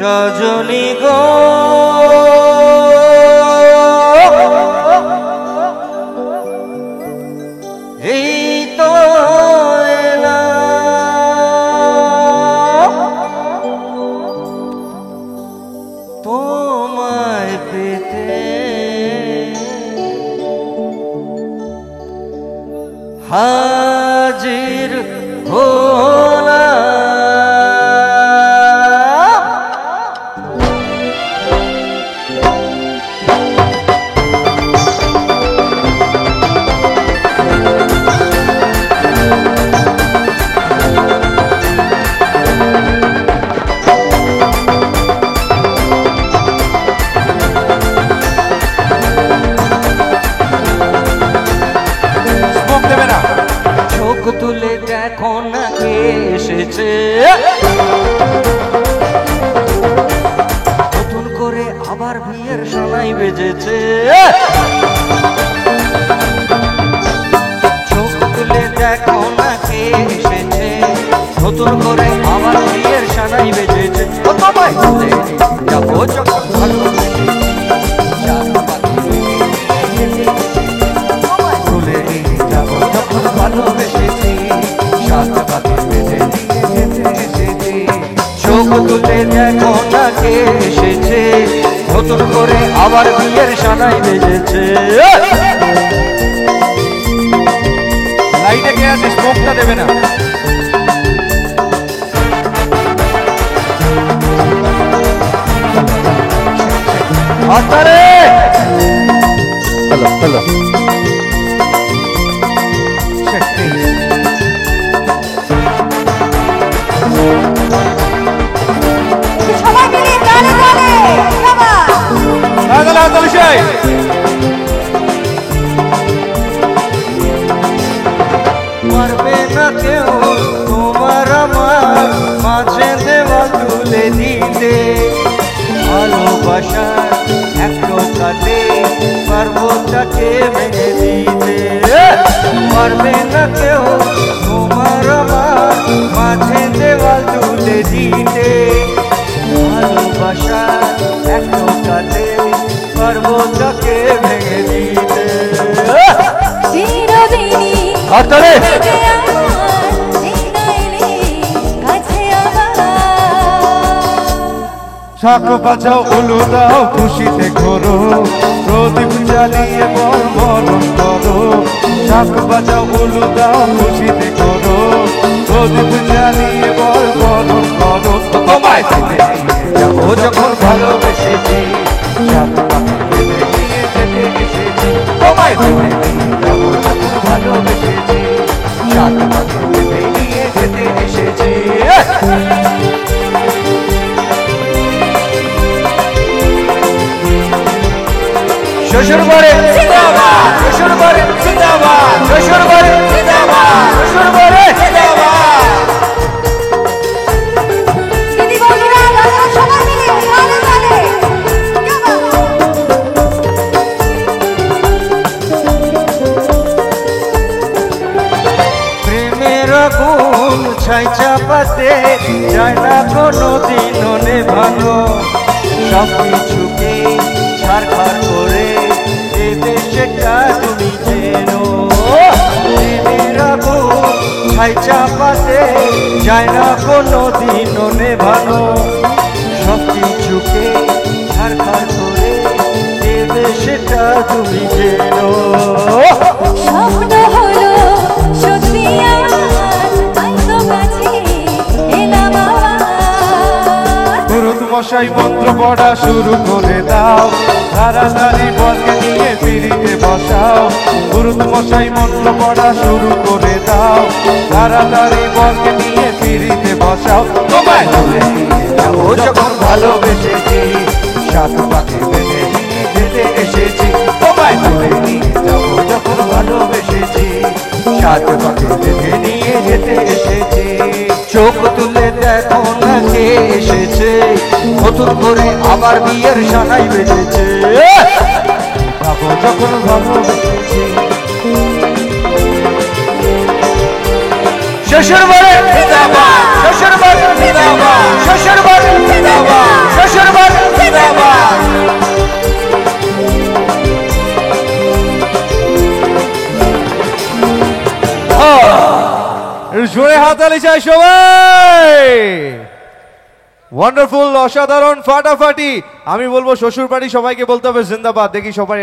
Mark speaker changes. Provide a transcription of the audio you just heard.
Speaker 1: সজনী গো এই তো তোমায় পেতে হাজির হলাম। তুলে দেখো না কে এসেছে নতুন করে আবার বিয়ের সানাই বেজেছে। চোখ তুলে দেখো না কে এসেছে নতুন করে আবার বিয়ের সানাই বেজেছে। তোমায় তুলে যাবো যখন ভালোবেসেছি চোখ তুলে দেখো না কে এসেছে নতুন করে আবার বিয়ের সানাই বেজেছে।
Speaker 2: লাইটে কে আছে স্মোকটা দেবে না।
Speaker 1: আতারে
Speaker 2: হ্যালো হ্যালো
Speaker 1: পারবে না কেউ তোমার আমার মাঝে দেওয়াল তুলে দিতে ভালোবাসার এক কাটে পারবো তাকে ভেঙে দিতে। পারবে না কেউ তোমার আমার মাঝে দেওয়াল তুলে দিতে ভালোবাসার এক কাটে পারবো তাকে ভেঙে দিতে।
Speaker 2: শাক বাজাও উলু দাও খুশিতে ঘোরো প্রদীপ জ্বালিয়ে বল বরণ করো। শাক বাজাও উলু দাও খুশিতে ঘোরো প্রদীপ জ্বালিয়ে বল বরণ করো।
Speaker 1: তোমায় পেতে যাবো যখন ভালোবেসেছি সাত পাখি পেতে নিয়ে যেতে এসেছি। তোমায় পেতে যাবো যখন ভালোবেসেছি সাত পাখি পেতে নিয়ে যেতে এসেছি। শ্বশুর বাড়ি জিন্দাবাদ শ্বশুর বাড়ি জিন্দাবাদ শ্বশুর বাড়ি জিন্দাবাদ শ্বশুর বাড়ি জিন্দাবাদ। প্রেমের আগুন ছাই চাপাতে যায় না কোনো দিনও নেভানো সব কিছুকে ছাড়খাড় করে দেবে সেটা তুমি জেনো। প্রেমের আগুন ছাই চাপাতে যায় না কোনো দিনও নেভানো সব কিছুকে ছাড়খাড় করে দেবে সেটা তুমি জেনো।
Speaker 3: স্বপ্ন হলো সত্যি
Speaker 2: পুরুত মশাই মন্ত্র পড়া শুরু করে দাও তাড়াতাড়ি বলকে নিয়ে পিড়িতে বসাও। পুরুত মশাই মন্ত্র পড়া শুরু করে দাও তাড়াতাড়ি বলকে নিয়ে পিড়িতে বসাও।
Speaker 1: তোমায় তুলে যাবো যখন ভালোবেসেছি সাত পাখি বেঁধে নিয়ে যেতে এসেছি। তোমায় তুলে নিয়ে যাবো যখন ভালোবেসেছি সাত পাখি বেঁধে নিয়ে যেতে এসেছি। চোখ তুলে দেখো না কে এসেছে নতুন করে আবার বিয়ের সানাই বেজেছে।
Speaker 2: যাবো যখন ভালোবেসেছি
Speaker 1: শ্বশুর বাড়ি জিন্দাবাদ শ্বশুর বাড়ি জিন্দাবাদ শ্বশুর বাড়ি জিন্দাবাদ।
Speaker 2: জোরে হাততালি চাই সবাই। ওয়ান্ডারফুল, অসাধারণ, ফাটাফাটি। আমি বলবো শ্বশুর বাড়ি সবাইকে বলতে হবে জিন্দাবাদ। দেখি সবাই